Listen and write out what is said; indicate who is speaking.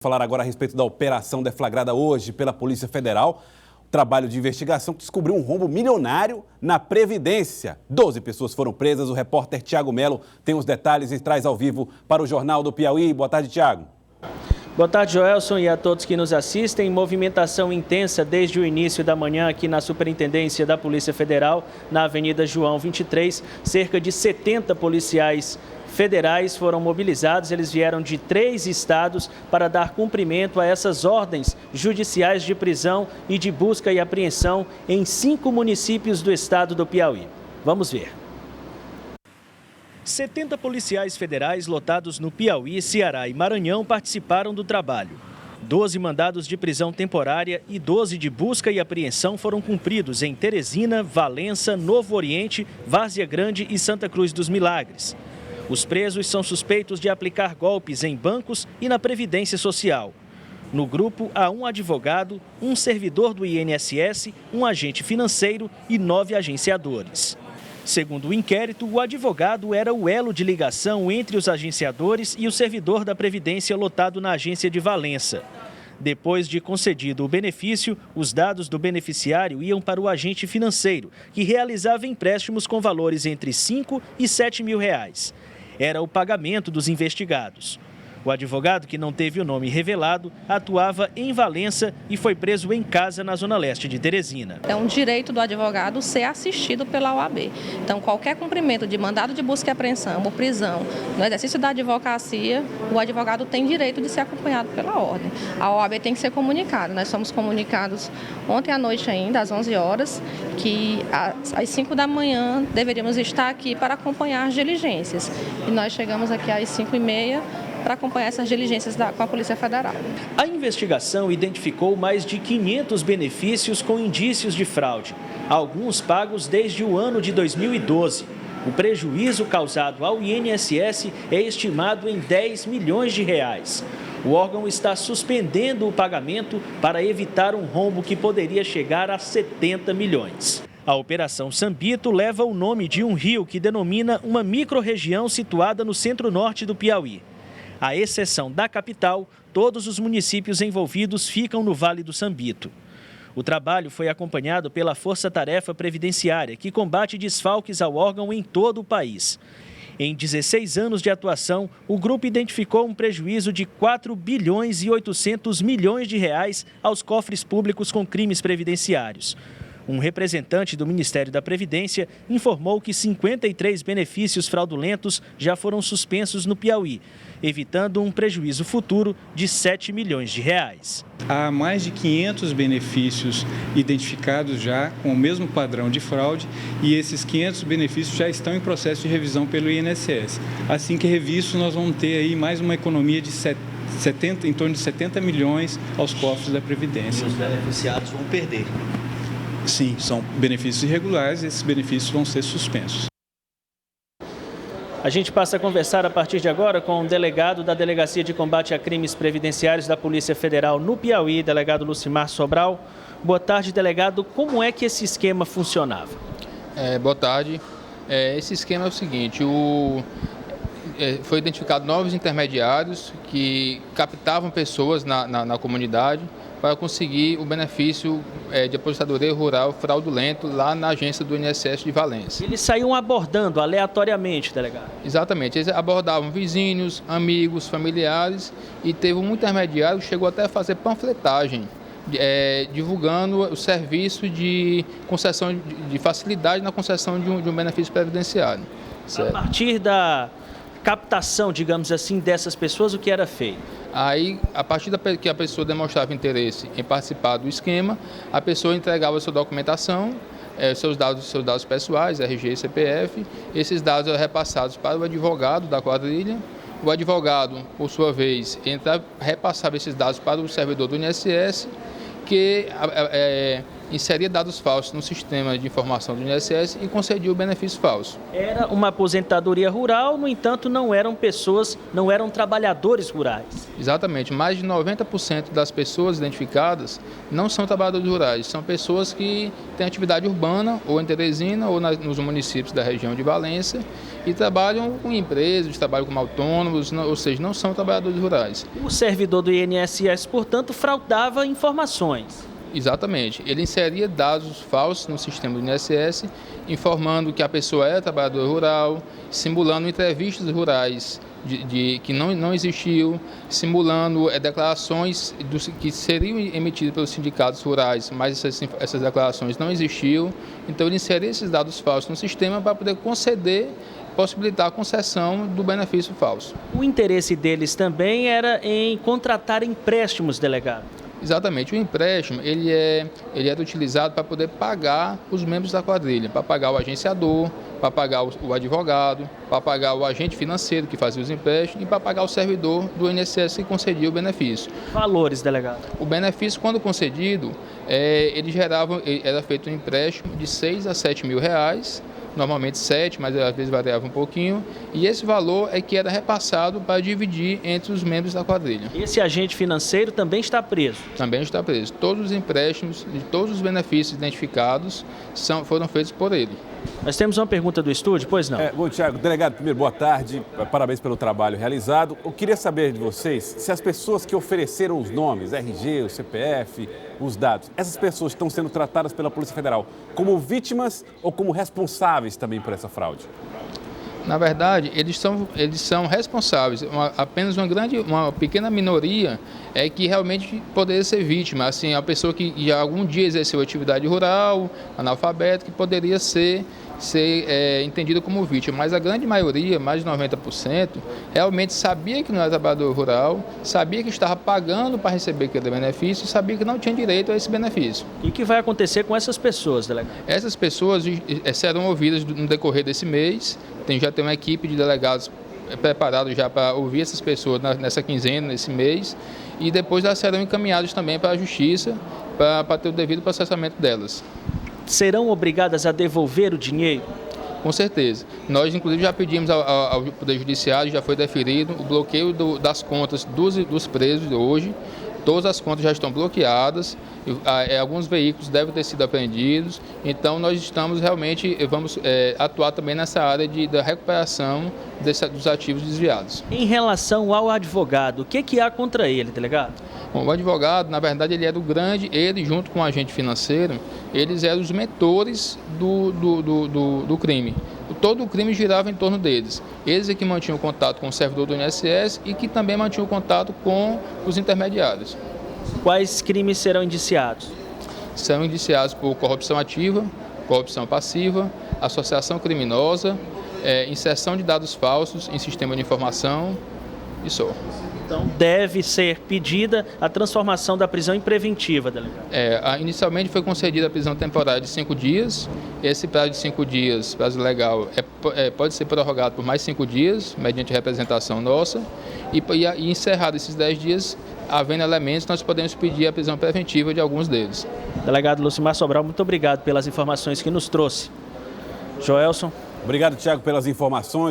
Speaker 1: Falar agora a respeito da operação deflagrada hoje pela Polícia Federal. O trabalho de investigação que descobriu um rombo milionário na Previdência. 12 pessoas foram presas. O repórter Tiago Melo tem os detalhes e traz ao vivo para o Jornal do Piauí. Boa tarde, Tiago.
Speaker 2: Boa tarde, Joelson, e a todos que nos assistem. Movimentação intensa desde o início da manhã aqui na Superintendência da Polícia Federal, na Avenida João 23. Cerca de 70 policiais federais foram mobilizados. Eles vieram de 3 estados para dar cumprimento a essas ordens judiciais de prisão e de busca e apreensão em 5 municípios do estado do Piauí. Vamos ver. 70 policiais federais lotados no Piauí, Ceará e Maranhão participaram do trabalho. 12 mandados de prisão temporária e 12 de busca e apreensão foram cumpridos em Teresina, Valença, Novo Oriente, Várzea Grande e Santa Cruz dos Milagres. Os presos são suspeitos de aplicar golpes em bancos e na Previdência Social. No grupo, há um advogado, um servidor do INSS, um agente financeiro e 9 agenciadores. Segundo o inquérito, o advogado era o elo de ligação entre os agenciadores e o servidor da Previdência lotado na agência de Valença. Depois de concedido o benefício, os dados do beneficiário iam para o agente financeiro, que realizava empréstimos com valores entre 5 e 7 mil reais. Era o pagamento dos investigados. O advogado, que não teve o nome revelado, atuava em Valença e foi preso em casa na zona leste de Teresina.
Speaker 3: É um direito do advogado ser assistido pela OAB. Então, qualquer cumprimento de mandado de busca e apreensão ou prisão no exercício da advocacia, o advogado tem direito de ser acompanhado pela ordem. A OAB tem que ser comunicada. Nós somos comunicados ontem à noite ainda, às 11 horas, que às 5 da manhã deveríamos estar aqui para acompanhar as diligências. E nós chegamos aqui às 5h30 para acompanhar essas diligências com a Polícia Federal.
Speaker 2: A investigação identificou mais de 500 benefícios com indícios de fraude, alguns pagos desde o ano de 2012. O prejuízo causado ao INSS é estimado em 10 milhões de reais. O órgão está suspendendo o pagamento para evitar um rombo que poderia chegar a 70 milhões. A Operação Sambito leva o nome de um rio que denomina uma microrregião situada no centro-norte do Piauí. À exceção da capital, todos os municípios envolvidos ficam no Vale do Sambito. O trabalho foi acompanhado pela Força Tarefa Previdenciária, que combate desfalques ao órgão em todo o país. Em 16 anos de atuação, o grupo identificou um prejuízo de 4 bilhões e 800 milhões de reais aos cofres públicos com crimes previdenciários. Um representante do Ministério da Previdência informou que 53 benefícios fraudulentos já foram suspensos no Piauí, evitando um prejuízo futuro de 7 milhões de reais.
Speaker 4: Há mais de 500 benefícios identificados já com o mesmo padrão de fraude e esses 500 benefícios já estão em processo de revisão pelo INSS. Assim que revistos, nós vamos ter aí mais uma economia de em torno de 70 milhões aos cofres da Previdência.
Speaker 2: E os beneficiados vão perder.
Speaker 4: Sim, são benefícios irregulares e esses benefícios vão ser suspensos.
Speaker 2: A gente passa a conversar a partir de agora com o delegado da Delegacia de Combate a Crimes Previdenciários da Polícia Federal no Piauí, delegado Lucimar Sobral. Boa tarde, delegado. Como é que esse esquema funcionava?
Speaker 5: Boa tarde. Esse esquema é o seguinte, foi identificado novos intermediários que captavam pessoas na comunidade para conseguir o benefício de aposentadoria rural fraudulento lá na agência do INSS de Valença.
Speaker 2: Eles saíam abordando aleatoriamente, delegado?
Speaker 5: Exatamente, eles abordavam vizinhos, amigos, familiares e teve um intermediário que chegou até a fazer panfletagem, divulgando o serviço de concessão de facilidade na concessão de um benefício previdenciário.
Speaker 2: Certo. A partir da captação, digamos assim, dessas pessoas, o que era feito?
Speaker 5: Aí, a partir que a pessoa demonstrava interesse em participar do esquema, a pessoa entregava sua documentação, seus dados pessoais, RG e CPF. Esses dados eram repassados para o advogado da quadrilha. O advogado, por sua vez, repassava esses dados para o servidor do INSS, que inseria dados falsos no sistema de informação do INSS e concedia o benefício falso.
Speaker 2: Era uma aposentadoria rural, no entanto, não eram trabalhadores rurais.
Speaker 5: Exatamente, mais de 90% das pessoas identificadas não são trabalhadores rurais, são pessoas que têm atividade urbana, ou em Teresina, ou nos municípios da região de Valência, e trabalham com empresas, trabalham como autônomos, ou seja, não são trabalhadores rurais.
Speaker 2: O servidor do INSS, portanto, fraudava informações.
Speaker 5: Exatamente. Ele inseria dados falsos no sistema do INSS, informando que a pessoa era trabalhadora rural, simulando entrevistas rurais que não existiu, simulando declarações que seriam emitidas pelos sindicatos rurais, mas essas declarações não existiam. Então, ele inseria esses dados falsos no sistema para poder possibilitar a concessão do benefício falso.
Speaker 2: O interesse deles também era em contratar empréstimos, delegado.
Speaker 5: Exatamente, o empréstimo ele era utilizado para poder pagar os membros da quadrilha, para pagar o agenciador, para pagar o advogado, para pagar o agente financeiro que fazia os empréstimos e para pagar o servidor do INSS que concedia o benefício.
Speaker 2: Valores, delegado?
Speaker 5: O benefício, quando concedido, era feito um empréstimo de 6 a 7 mil reais, normalmente 7, mas às vezes variava um pouquinho, e esse valor é que era repassado para dividir entre os membros da quadrilha.
Speaker 2: Esse agente financeiro também está preso?
Speaker 5: Também está preso. Todos os empréstimos de todos os benefícios identificados foram feitos por ele.
Speaker 2: Nós temos uma pergunta do estúdio, pois não?
Speaker 1: Bom, Tiago, delegado, primeiro, boa tarde, parabéns pelo trabalho realizado. Eu queria saber de vocês se as pessoas que ofereceram os nomes, RG, o CPF, os dados, essas pessoas estão sendo tratadas pela Polícia Federal como vítimas ou como responsáveis também por essa fraude?
Speaker 5: Na verdade, eles são responsáveis. Apenas uma pequena minoria é que realmente poderia ser vítima. Assim, a pessoa que já algum dia exerceu atividade rural, analfabeto, que poderia ser entendida como vítima. Mas a grande maioria, mais de 90%, realmente sabia que não era trabalhador rural, sabia que estava pagando para receber aquele benefício e sabia que não tinha direito a esse benefício.
Speaker 2: E o que vai acontecer com essas pessoas, delegado?
Speaker 5: Essas pessoas serão ouvidas no decorrer desse mês. Já tem uma equipe de delegados preparado já para ouvir essas pessoas nessa quinzena, nesse mês, e depois elas serão encaminhadas também para a Justiça para ter o devido processamento delas.
Speaker 2: Serão obrigadas a devolver o dinheiro?
Speaker 5: Com certeza. Nós, inclusive, já pedimos ao Poder Judiciário, já foi deferido o bloqueio das contas dos presos de hoje. Todas as contas já estão bloqueadas, alguns veículos devem ter sido apreendidos, então nós estamos realmente, vamos atuar também nessa área da recuperação dos ativos desviados.
Speaker 2: Em relação ao advogado, o que há contra ele, delegado?
Speaker 5: Bom, o advogado, na verdade, ele junto com o agente financeiro, eles eram os mentores do crime. Todo o crime girava em torno deles. Eles é que mantinham contato com o servidor do INSS e que também mantinham contato com os intermediários.
Speaker 2: Quais crimes serão indiciados?
Speaker 5: São indiciados por corrupção ativa, corrupção passiva, associação criminosa, inserção de dados falsos em sistema de informação e só.
Speaker 2: Então, deve ser pedida a transformação da prisão em preventiva, delegado?
Speaker 5: Inicialmente foi concedida a prisão temporária de 5 dias. Esse prazo de 5 dias, prazo legal, pode ser prorrogado por mais 5 dias, mediante representação nossa. E encerrado esses 10 dias, havendo elementos, nós podemos pedir a prisão preventiva de alguns deles.
Speaker 2: Delegado Lucimar Sobral, muito obrigado pelas informações que nos trouxe. Joelson.
Speaker 1: Obrigado, Tiago, pelas informações.